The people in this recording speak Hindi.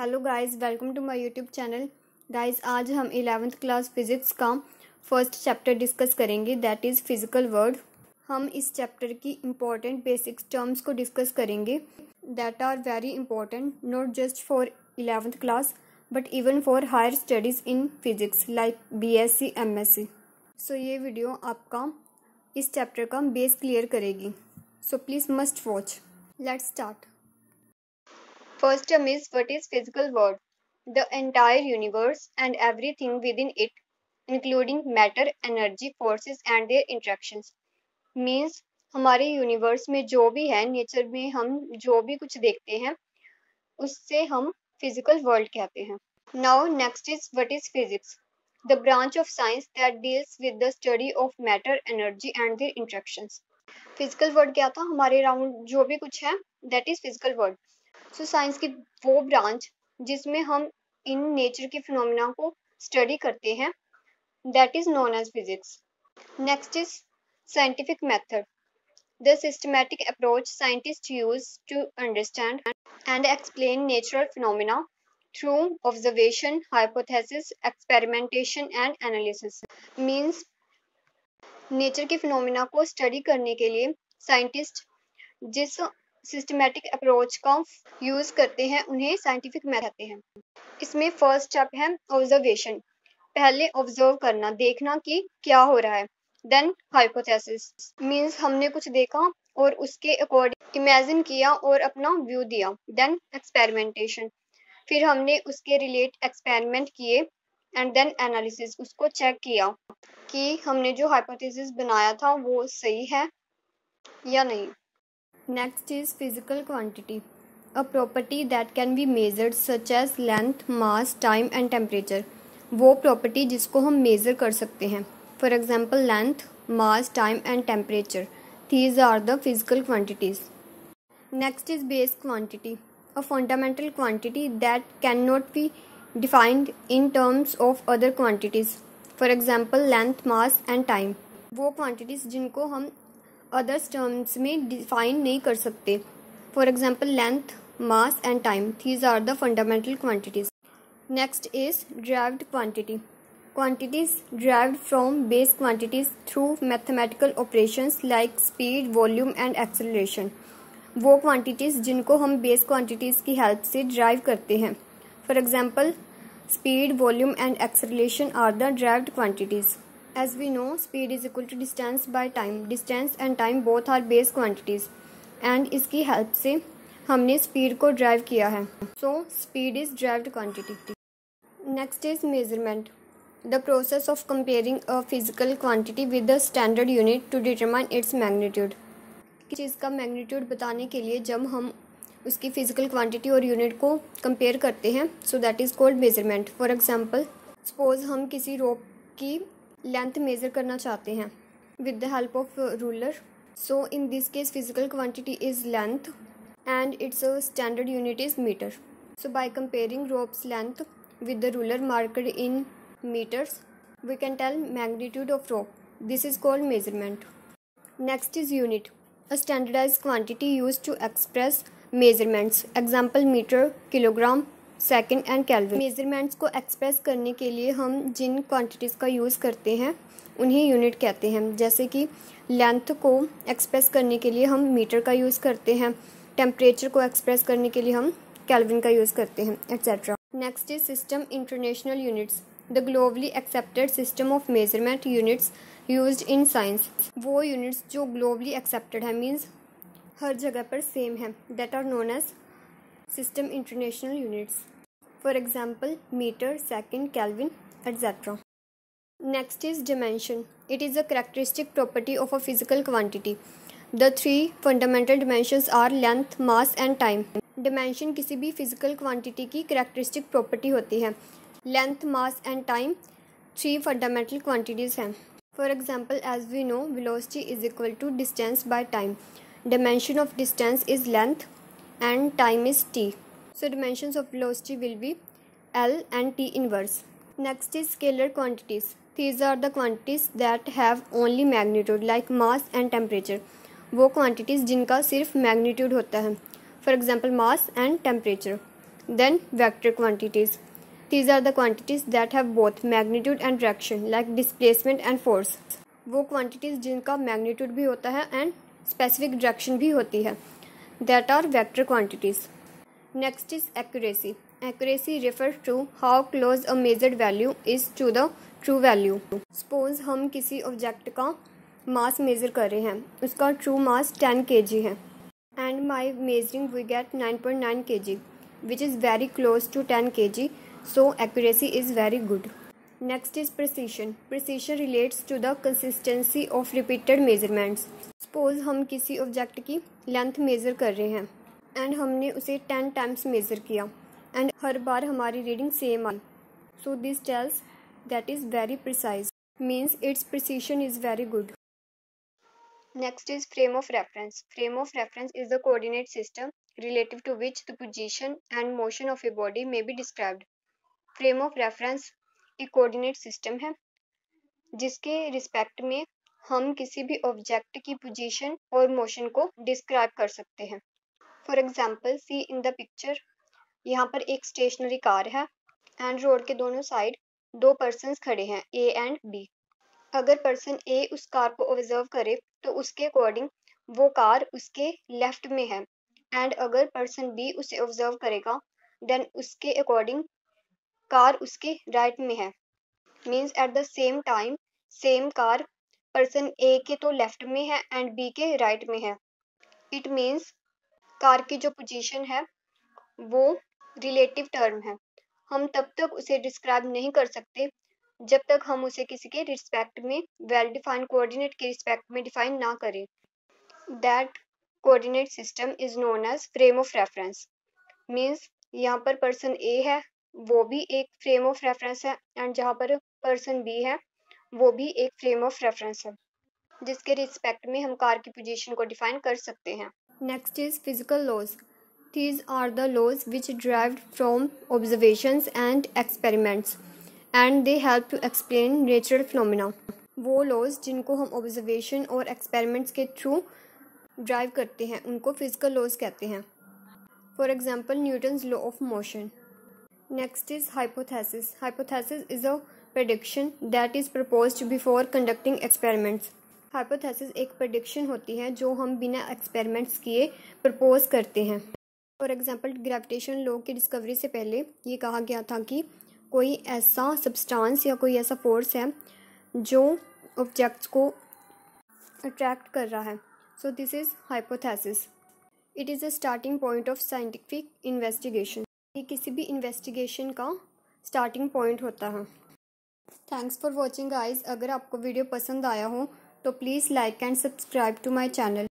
Hello guys, welcome to my YouTube channel. Guys, आज हम 11th क्लास फिजिक्स का फर्स्ट चैप्टर डिस्कस करेंगे, दैट इज़ फिजिकल वर्ल्ड। हम इस चैप्टर की इम्पॉर्टेंट बेसिक्स टर्म्स को डिस्कस करेंगे that are very important not just for 11th class but even for higher studies in physics like BSc MSc। So ये वीडियो आपका इस चैप्टर का बेस क्लियर करेगी, so please must watch. Let's start. First term is what is physical world? The entire universe and everything within it, including matter, energy, forces and their interactions. Means हमारे यूनिवर्स में जो भी है, नेचर में हम जो भी कुछ देखते हैं उससे हम फिजिकल वर्ल्ड कहते हैं। Now next is what is physics? The branch of science that deals with the study of matter, energy and their interactions. Physical world क्या था? हमारे अराउंड जो भी कुछ है that is physical world. So science की वो ब्रांच जिसमें हम इन नेचर के फिनोमेना को स्टडी करते हैं that is known as physics. Next is scientific method, the systematic approach scientist use to understand and explain natural phenomena through observation, hypothesis, experimentation and analysis. Means nature के फिनोमेना को स्टडी करने के लिए साइंटिस्ट जिस सिस्टमैटिक अप्रोच का यूज करते हैं उन्हें साइंटिफिक मेथड कहते हैं। इसमें फर्स्ट स्टेप है ऑब्जर्वेशन, पहले ऑब्जर्व करना, देखना कि क्या हो रहा है। देन हाइपोथेसिस मींस हमने कुछ देखा और उसके अकॉर्डिंग इमेजिन किया और अपना व्यू दिया। देन एक्सपेरिमेंटेशन, फिर हमने उसके रिलेट एक्सपेरिमेंट किए एंड देन एनालिसिस, उसको चेक किया कि हमने जो हाइपोथेसिस बनाया था वो सही है या नहीं। Next is physical quantity, a property that can be measured such as length, mass, time and temperature. वो प्रॉपर्टी जिसको हम मेज़र कर सकते हैं। For example length, mass, time and temperature, these are the physical quantities. Next is base quantity, a fundamental quantity that cannot be defined in terms of other quantities. For example, length, mass and time. वो quantities जिनको हम others terms में define नहीं कर सकते. For example, length, mass and time. These are the fundamental quantities. Next is derived quantity. Quantities derived from base quantities through mathematical operations like speed, volume and acceleration. वो क्वांटिटीज़ जिनको हम बेस क्वांटिटीज़ की हेल्प से ड्राइव करते हैं। For example, speed, volume and acceleration are the derived quantities. As we know, speed is equal to distance by time. Distance and time both are base quantities and इसकी हेल्प से हमने स्पीड को ड्राइव किया है। So speed is derived quantity. Next is measurement, the process of comparing a physical quantity with the standard unit to determine its magnitude. चीज़ का मैग्नीट्यूड बताने के लिए जब हम उसकी फिजिकल क्वांटिटी और यूनिट को कंपेयर करते हैं, so that is called measurement. For example, suppose हम किसी रोप की लेंथ मेज़र करना चाहते हैं with the help of ruler. So in this case physical quantity is length and its standard unit is metre. So by comparing rope's length with the ruler marked in metres we can tell magnitude of rope. This is called measurement. Next is unit, a standardized quantity used to express measurements. Example, meter, kilogram, second and Kelvin. Measurements को express करने के लिए हम जिन quantities का use करते हैं उन्हें unit कहते हैं। जैसे कि length को express करने के लिए हम meter का use करते हैं, temperature को express करने के लिए हम Kelvin का use करते हैं, etc. Next is system international units, the globally accepted system of measurement units used in science. वो यूनिट्स जो ग्लोबली एक्सेप्टेड है, मीन्स हर जगह पर सेम है, that are known as system international units. For example, metre, second, kelvin etcetera. Next is dimension, it is a characteristic property of a physical quantity. The three fundamental dimensions are length, mass and time. Dimension किसी भी फिजिकल क्वांटिटी की कैरेक्टरिस्टिक प्रॉपर्टी होती है। Length, mass and time three fundamental quantities हैं। For example, as we know, velocity is equal to distance by time. Dimension of distance is length and time is t. So dimensions of velocity will be L and t inverse. Next is scalar quantities. These are the quantities that have only magnitude like mass and temperature. वो quantities जिनका सिर्फ magnitude होता है. For example, mass and temperature. Then vector quantities. These are the quantities that have both magnitude and direction, like displacement and force. वो quantities जिनका magnitude भी होता है and specific direction भी होती है, that are vector quantities. Next is accuracy. Accuracy refers to how close a measured value is to the true value. Suppose हम किसी object का mass measure कर रहे हैं, उसका true mass 10 kg है, and by measuring we get 9.9 kg, which is very close to 10 kg, so accuracy is very good. Next is precision. Precision relates to the consistency of repeated measurements. Suppose हम किसी object की length measure कर रहे हैं and हमने उसे 10 times measure किया and हर बार हमारी reading same I, so this tells that is very precise, means its precision is very good. Next is frame of reference. Frame of reference is the coordinate system relative to which the position and motion of a body may be described. Frame of reference एक कोऑर्डिनेट सिस्टम है जिसके रिस्पेक्ट में हम किसी भी ऑब्जेक्ट की पोजीशन और मोशन को डिस्क्राइब कर सकते हैं. For example see in the picture, यहाँ पर एक स्टेशनरी कार है एंड रोड के दोनों साइड दो पर्सन्स खड़े हैं, ए एंड बी. अगर पर्सन ए उस कार को ऑब्जर्व करे तो उसके अकॉर्डिंग वो कार उसके लेफ्ट में है, एंड अगर पर्सन बी उसे ऑब्जर्व करेगा देन उसके अकॉर्डिंग कार उसके राइट में है. Means at the same time same car person A के तो लेफ्ट में है एंड बी के राइट में है. इट मीन्स कार की जो पोजीशन है वो रिलेटिव टर्म है. हम तब तक उसे डिस्क्राइब नहीं कर सकते जब तक हम उसे किसी के रिस्पेक्ट में वेल डिफाइंड कोऑर्डिनेट के रिस्पेक्ट में डिफाइन ना करें. That coordinate system is known as frame of reference. Means यहाँ पर पर्सन ए है वो भी एक फ्रेम ऑफ रेफरेंस है एंड जहाँ पर पर्सन बी है वो भी एक फ्रेम ऑफ रेफरेंस है जिसके रिस्पेक्ट में हम कार की पोजीशन को डिफाइन कर सकते हैं. Next is physical laws. These are the laws which derived from observations and experiments and they help to explain natural phenomena. वो laws जिनको हम observation और experiments के through drive करते हैं उनको physical laws कहते हैं. For example, Newton's law of motion. Next is hypothesis. Hypothesis is a prediction that is proposed before conducting experiments. Hypothesis एक prediction होती है जो हम बिना experiments किए propose करते हैं. फॉर एग्जाम्पल ग्रेविटेशन लॉ की डिस्कवरी से पहले ये कहा गया था कि कोई ऐसा सब्सटेंस या कोई ऐसा फोर्स है जो ऑब्जेक्ट्स को अट्रैक्ट कर रहा है. So this is hypothesis. It is a starting point of scientific investigation. ये किसी भी इन्वेस्टिगेशन का स्टार्टिंग पॉइंट होता है. Thanks for watching guys. अगर आपको वीडियो पसंद आया हो तो प्लीज़ like and subscribe to my channel.